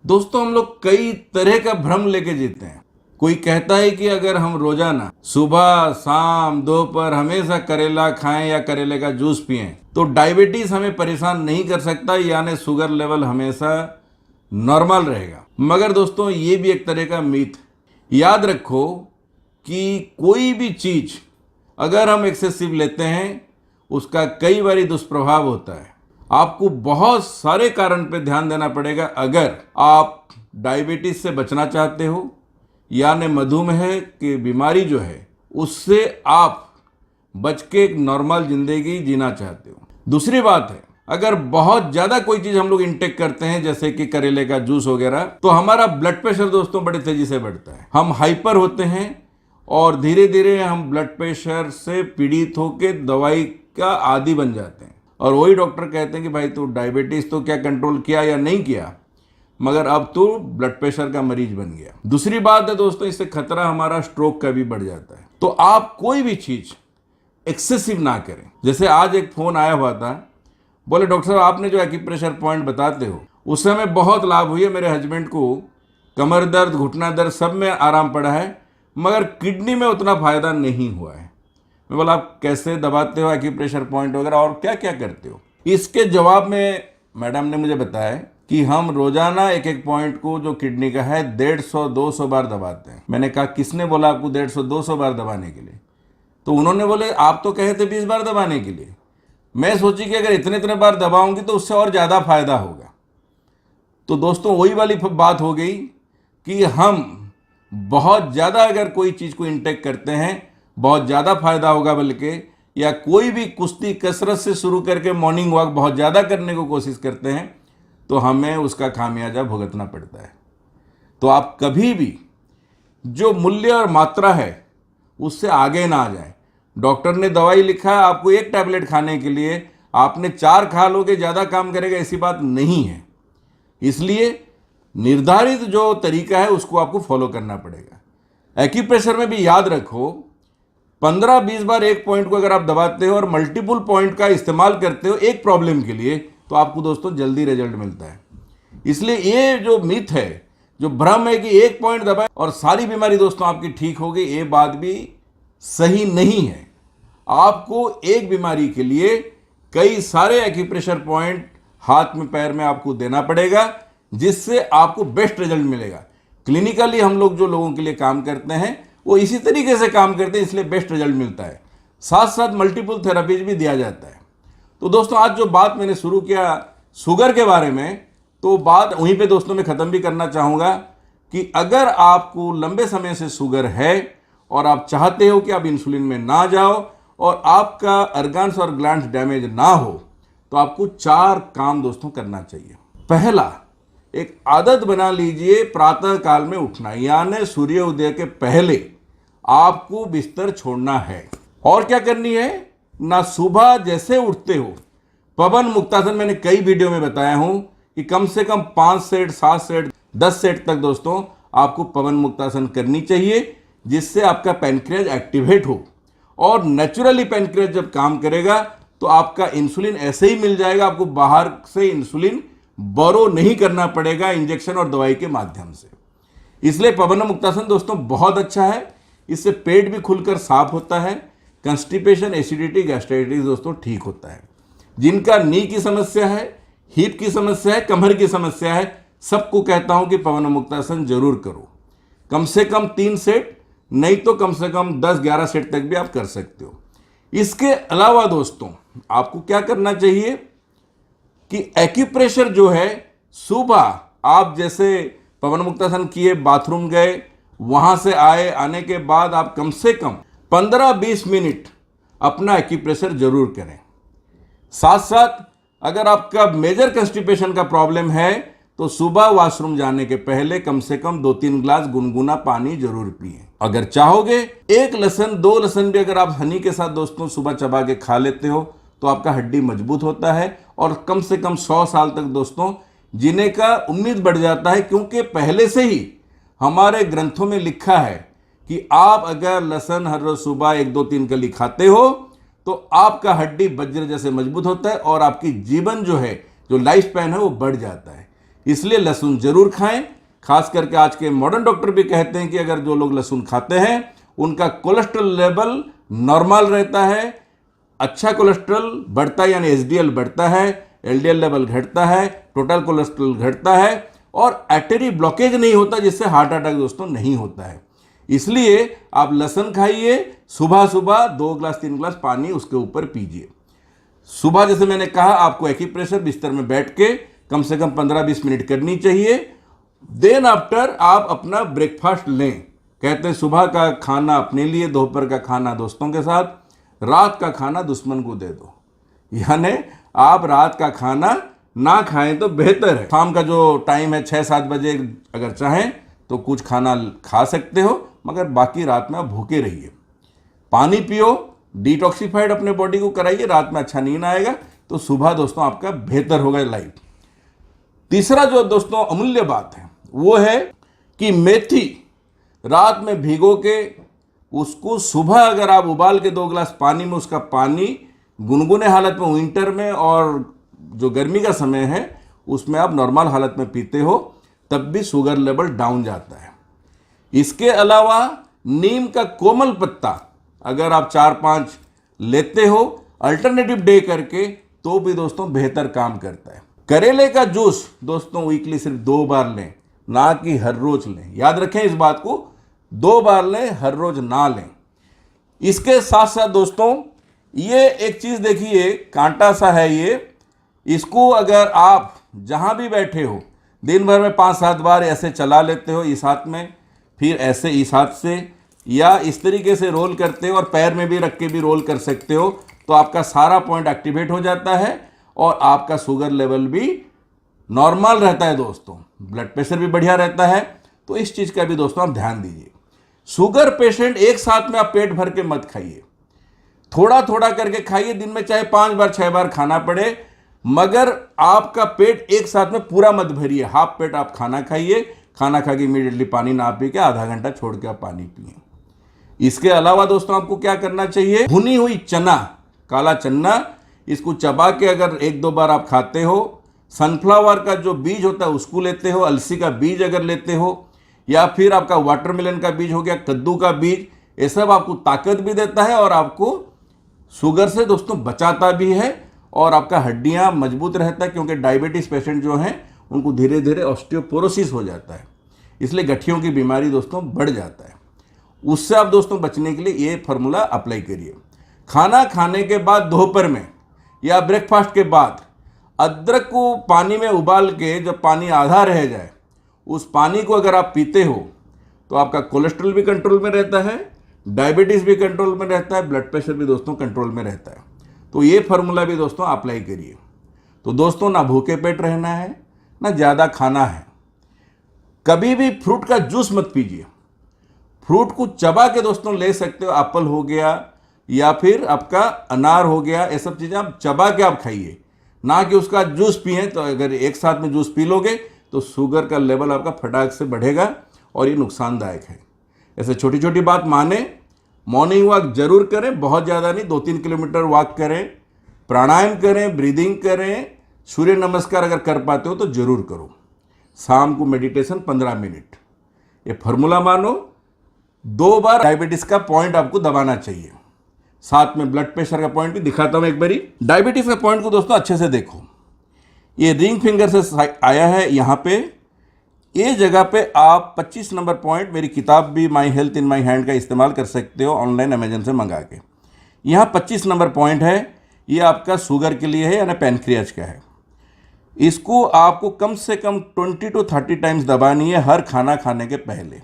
दोस्तों हम लोग कई तरह का भ्रम लेके जीते हैं। कोई कहता है कि अगर हम रोजाना सुबह शाम दोपहर हमेशा करेला खाएं या करेले का जूस पिएं तो डायबिटीज हमें परेशान नहीं कर सकता, यानी शुगर लेवल हमेशा नॉर्मल रहेगा। मगर दोस्तों ये भी एक तरह का मीथ। याद रखो कि कोई भी चीज अगर हम एक्सेसिव लेते हैं उसका कई बारी दुष्प्रभाव होता है। आपको बहुत सारे कारण पे ध्यान देना पड़ेगा अगर आप डायबिटीज से बचना चाहते हो, यानी मधुमेह की बीमारी जो है उससे आप बच के एक नॉर्मल जिंदगी जीना चाहते हो। दूसरी बात है, अगर बहुत ज्यादा कोई चीज हम लोग इंटेक करते हैं जैसे कि करेले का जूस वगैरह, तो हमारा ब्लड प्रेशर दोस्तों बड़ी तेजी से बढ़ता है। हम हाइपर होते हैं और धीरे धीरे हम ब्लड प्रेशर से पीड़ित होकर दवाई का आदी बन जाते हैं। और वही डॉक्टर कहते हैं कि भाई तू डायबिटीज तो क्या कंट्रोल किया या नहीं किया, मगर अब तू ब्लड प्रेशर का मरीज बन गया। दूसरी बात है दोस्तों, इससे खतरा हमारा स्ट्रोक का भी बढ़ जाता है। तो आप कोई भी चीज एक्सेसिव ना करें। जैसे आज एक फोन आया हुआ था, बोले डॉक्टर साहब आपने जो एक्यूप्रेशर पॉइंट बताते हो उससे हमें बहुत लाभ हुई है। मेरे हस्बैंड को कमर दर्द घुटना दर्द सब में आराम पड़ा है, मगर किडनी में उतना फायदा नहीं हुआ है। मैं बोला आप कैसे दबाते हो एक्यूप्रेशर पॉइंट वगैरह और क्या क्या करते हो? इसके जवाब में मैडम ने मुझे बताया कि हम रोजाना एक एक पॉइंट को जो किडनी का है 150-200 बार दबाते हैं। मैंने कहा किसने बोला आपको 150-200 बार दबाने के लिए? तो उन्होंने बोले आप तो कहे थे 20 बार दबाने के लिए। मैं सोची कि अगर इतने इतने बार दबाऊंगी तो उससे और ज़्यादा फायदा होगा। तो दोस्तों वही वाली बात हो गई कि हम बहुत ज़्यादा अगर कोई चीज़ को इंटेक करते हैं बहुत ज़्यादा फायदा होगा, बल्कि या कोई भी कुश्ती कसरत से शुरू करके मॉर्निंग वॉक बहुत ज़्यादा करने को कोशिश करते हैं तो हमें उसका खामियाजा भुगतना पड़ता है। तो आप कभी भी जो मूल्य और मात्रा है उससे आगे ना आ जाए। डॉक्टर ने दवाई लिखा है आपको एक टैबलेट खाने के लिए, आपने 4 खा लोगे ज़्यादा काम करेगा, ऐसी बात नहीं है। इसलिए निर्धारित जो तरीका है उसको आपको फॉलो करना पड़ेगा। एक्यूप्रेशर में भी याद रखो 15-20 बार एक पॉइंट को अगर आप दबाते हो और मल्टीपल पॉइंट का इस्तेमाल करते हो एक प्रॉब्लम के लिए तो आपको दोस्तों जल्दी रिजल्ट मिलता है। इसलिए ये जो मिथ है, जो भ्रम है कि एक पॉइंट दबाए और सारी बीमारी दोस्तों आपकी ठीक हो गई, ये बात भी सही नहीं है। आपको एक बीमारी के लिए कई सारे एक्यूप्रेशर पॉइंट हाथ में पैर में आपको देना पड़ेगा, जिससे आपको बेस्ट रिजल्ट मिलेगा। क्लिनिकली हम लोग जो लोगों के लिए काम करते हैं वो इसी तरीके से काम करते हैं, इसलिए बेस्ट रिजल्ट मिलता है। साथ साथ मल्टीपल थेरेपीज भी दिया जाता है। तो दोस्तों आज जो बात मैंने शुरू किया शुगर के बारे में, तो बात वहीं पे दोस्तों मैं ख़त्म भी करना चाहूँगा कि अगर आपको लंबे समय से शुगर है और आप चाहते हो कि आप इंसुलिन में ना जाओ और आपका ऑर्गन्स और ग्लैंड्स डैमेज ना हो, तो आपको 4 काम दोस्तों करना चाहिए। पहला, एक आदत बना लीजिए प्रातः काल में उठना, यानी सूर्य उदय के पहले आपको बिस्तर छोड़ना है। और क्या करनी है ना, सुबह जैसे उठते हो पवन मुक्तासन मैंने कई वीडियो में बताया हूं कि कम से कम 5 सेट 7 सेट 10 सेट तक दोस्तों आपको पवन मुक्तासन करनी चाहिए, जिससे आपका पैनक्रियाज एक्टिवेट हो। और नेचुरली पैनक्रियाज जब काम करेगा तो आपका इंसुलिन ऐसे ही मिल जाएगा, आपको बाहर से इंसुलिन बोरो नहीं करना पड़ेगा इंजेक्शन और दवाई के माध्यम से। इसलिए पवन मुक्तासन दोस्तों बहुत अच्छा है। इससे पेट भी खुलकर साफ होता है, कंस्टिपेशन एसिडिटी गैस्ट्राइटिस दोस्तों ठीक होता है। जिनका नी की समस्या है, हिप की समस्या है, कमर की समस्या है, सबको कहता हूं कि पवन मुक्तासन जरूर करो। कम से कम 3 सेट, नहीं तो कम से कम 10-11 सेट तक भी आप कर सकते हो। इसके अलावा दोस्तों आपको क्या करना चाहिए कि एक्यूप्रेशर जो है, सुबह आप जैसे पवन मुक्तासन किए, बाथरूम गए, वहां से आए, आने के बाद आप कम से कम 15-20 मिनट अपना एक्यूप्रेशर जरूर करें। साथ साथ अगर आपका मेजर कंस्टिपेशन का प्रॉब्लम है तो सुबह वॉशरूम जाने के पहले कम से कम 2-3 ग्लास गुनगुना पानी जरूर पिए। अगर चाहोगे 1 लहसुन 2 लहसुन भी अगर आप हनी के साथ दोस्तों सुबह चबा के खा लेते हो तो आपका हड्डी मजबूत होता है और कम से कम 100 साल तक दोस्तों जीने का उम्मीद बढ़ जाता है। क्योंकि पहले से ही हमारे ग्रंथों में लिखा है कि आप अगर लहसुन हर रोज सुबह 1-2-3 कली खाते हो तो आपका हड्डी वज्र जैसे मजबूत होता है और आपकी जीवन जो है, जो लाइफ स्पैन है वो बढ़ जाता है। इसलिए लहसुन जरूर खाएं। खास करके आज के मॉडर्न डॉक्टर भी कहते हैं कि अगर जो लोग लहसुन खाते हैं उनका कोलेस्ट्रॉल लेवल नॉर्मल रहता है, अच्छा कोलेस्ट्रॉल बढ़ता है यानी एचडीएल बढ़ता है, एलडीएल लेवल घटता है, टोटल कोलेस्ट्रॉल घटता है और आर्टरी ब्लॉकेज नहीं होता, जिससे हार्ट अटैक दोस्तों नहीं होता है। इसलिए आप लहसुन खाइए, सुबह सुबह 2 ग्लास 3 ग्लास पानी उसके ऊपर पीजिए। सुबह जैसे मैंने कहा आपको एक्यूप्रेशर बिस्तर में बैठ के कम से कम 15-20 मिनट करनी चाहिए। देन आफ्टर आप अपना ब्रेकफास्ट लें। कहते हैं सुबह का खाना अपने लिए, दोपहर का खाना दोस्तों के साथ, रात का खाना दुश्मन को दे दो। यानी आप रात का खाना ना खाएं तो बेहतर है। शाम का जो टाइम है 6-7 बजे अगर चाहें तो कुछ खाना खा सकते हो, मगर बाकी रात में आप भूखे रहिए। पानी पियो, डिटॉक्सिफाइड अपने बॉडी को कराइए, रात में अच्छा नींद आएगा तो सुबह दोस्तों आपका बेहतर होगा लाइफ। तीसरा जो दोस्तों अमूल्य बात है वो है कि मेथी रात में भिगो के उसको सुबह अगर आप उबाल के 2 ग्लास पानी में उसका पानी गुनगुने हालत में विंटर में और जो गर्मी का समय है उसमें आप नॉर्मल हालत में पीते हो तब भी शुगर लेवल डाउन जाता है। इसके अलावा नीम का कोमल पत्ता अगर आप 4-5 लेते हो अल्टरनेटिव डे करके तो भी दोस्तों बेहतर काम करता है। करेले का जूस दोस्तों वीकली सिर्फ 2 बार लें, ना कि हर रोज लें। याद रखें इस बात को, 2 बार लें, हर रोज ना लें। इसके साथ साथ दोस्तों ये एक चीज देखिए, कांटा सा है ये, इसको अगर आप जहां भी बैठे हो दिन भर में 5-7 बार ऐसे चला लेते हो इस हाथ में, फिर ऐसे इस हाथ से या इस तरीके से रोल करते हो और पैर में भी रख के भी रोल कर सकते हो, तो आपका सारा पॉइंट एक्टिवेट हो जाता है और आपका शुगर लेवल भी नॉर्मल रहता है दोस्तों, ब्लड प्रेशर भी बढ़िया रहता है। तो इस चीज़ का भी दोस्तों आप ध्यान दीजिए। शुगर पेशेंट एक साथ में आप पेट भर के मत खाइए, थोड़ा थोड़ा करके खाइए। दिन में चाहे 5 बार 6 बार खाना पड़े, मगर आपका पेट एक साथ में पूरा मत भरिए। हाफ पेट आप खाना खाइए, खाना खा के इमीडिएटली पानी ना पी के आधा घंटा छोड़ के आप पानी पिए। इसके अलावा दोस्तों आपको क्या करना चाहिए, भुनी हुई चना, काला चना, इसको चबा के अगर 1-2 बार आप खाते हो, सनफ्लावर का जो बीज होता है उसको लेते हो, अलसी का बीज अगर लेते हो, या फिर आपका वाटरमेलन का बीज हो गया, कद्दू का बीज, ये सब आपको ताकत भी देता है और आपको शुगर से दोस्तों बचाता भी है और आपका हड्डियां मजबूत रहता है। क्योंकि डायबिटीज पेशेंट जो हैं उनको धीरे धीरे ऑस्टियोपोरोसिस हो जाता है, इसलिए गठियों की बीमारी दोस्तों बढ़ जाता है। उससे आप दोस्तों बचने के लिए ये फार्मूला अप्लाई करिए। खाना खाने के बाद दोपहर में या ब्रेकफास्ट के बाद अदरक को पानी में उबाल के जब पानी आधा रह जाए उस पानी को अगर आप पीते हो तो आपका कोलेस्ट्रॉल भी कंट्रोल में रहता है, डायबिटीज़ भी कंट्रोल में रहता है, ब्लड प्रेशर भी दोस्तों कंट्रोल में रहता है। तो ये फार्मूला भी दोस्तों अप्लाई करिए। तो दोस्तों ना भूखे पेट रहना है, ना ज़्यादा खाना है। कभी भी फ्रूट का जूस मत पीजिए, फ्रूट को चबा के दोस्तों ले सकते हो, एप्पल हो गया या फिर आपका अनार हो गया, ये सब चीज़ें आप चबा के आप खाइए, ना कि उसका जूस पिए। तो अगर एक साथ में जूस पी लोगे तो शुगर का लेवल आपका फटाक से बढ़ेगा और ये नुकसानदायक है। ऐसे छोटी छोटी बात माने, मॉर्निंग वॉक जरूर करें, बहुत ज़्यादा नहीं, 2-3 किलोमीटर वॉक करें, प्राणायाम करें, ब्रीदिंग करें, सूर्य नमस्कार अगर कर पाते हो तो जरूर करो। शाम को मेडिटेशन 15 मिनट, ये फार्मूला मानो। 2 बार डायबिटीज का पॉइंट आपको दबाना चाहिए, साथ में ब्लड प्रेशर का पॉइंट भी दिखाता हूं एक बारी। डायबिटीज का पॉइंट को दोस्तों अच्छे से देखो, ये रिंग फिंगर से आया है यहाँ पे, ये जगह पे आप 25 नंबर पॉइंट, मेरी किताब भी my health in my hand का इस्तेमाल कर सकते हो ऑनलाइन अमेजन से मंगा के। यहाँ 25 नंबर पॉइंट है, ये आपका शुगर के लिए है यानी पैनक्रियाज का है। इसको आपको कम से कम 20 to 30 टाइम्स दबानी है हर खाना खाने के पहले।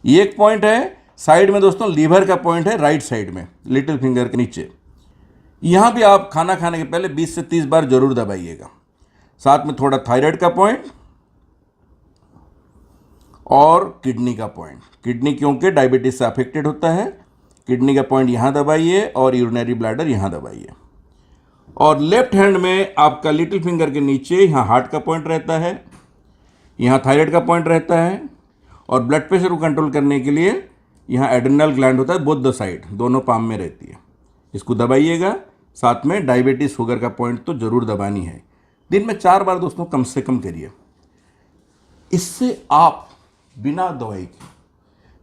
ये एक पॉइंट है। साइड में दोस्तों लीवर का पॉइंट है, राइट साइड में लिटिल फिंगर के नीचे। यहाँ भी आप खाना खाने के पहले 20 से 30 बार जरूर दबाइएगा। साथ में थोड़ा थायराइड का पॉइंट और किडनी का पॉइंट। किडनी क्योंकि डायबिटीज से अफेक्टेड होता है, किडनी का पॉइंट यहाँ दबाइए और यूरिनरी ब्लैडर यहाँ दबाइए। और लेफ्ट हैंड में आपका लिटिल फिंगर के नीचे यहाँ हार्ट का पॉइंट रहता है, यहाँ थायराइड का पॉइंट रहता है और ब्लड प्रेशर को कंट्रोल करने के लिए यहाँ एड्रिनल ग्लैंड होता है, बोथ द साइड, दोनों पाम में रहती है। इसको दबाइएगा। साथ में डायबिटीज शुगर का पॉइंट तो जरूर दबानी है। दिन में 4 बार दोस्तों कम से कम करिए। इससे आप बिना दवाई के,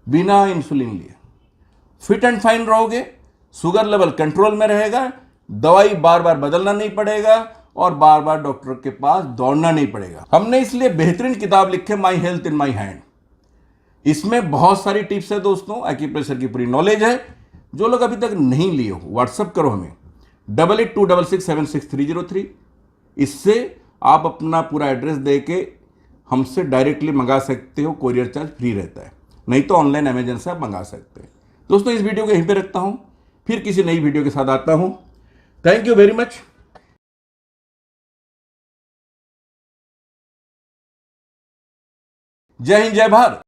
बिना इंसुलिन लिए फिट एंड फाइन रहोगे, शुगर लेवल कंट्रोल में रहेगा, दवाई बार बार बदलना नहीं पड़ेगा और बार बार डॉक्टर के पास दौड़ना नहीं पड़ेगा। हमने इसलिए बेहतरीन किताब लिखे my health in my hand. इसमें बहुत सारी टिप्स है दोस्तों, एक्यूप्रेशर की पूरी नॉलेज है। जो लोग अभी तक नहीं लिए हो व्हाट्सअप करो हमें 8826676303। इससे आप अपना पूरा एड्रेस दे के हमसे डायरेक्टली मंगा सकते हो, कोरियर चार्ज फ्री रहता है, नहीं तो ऑनलाइन अमेजन से आप मंगा सकते हैं। दोस्तों इस वीडियो को यहीं पे रखता हूं, फिर किसी नई वीडियो के साथ आता हूं। Thank you very much. जय हिंद, जय भारत।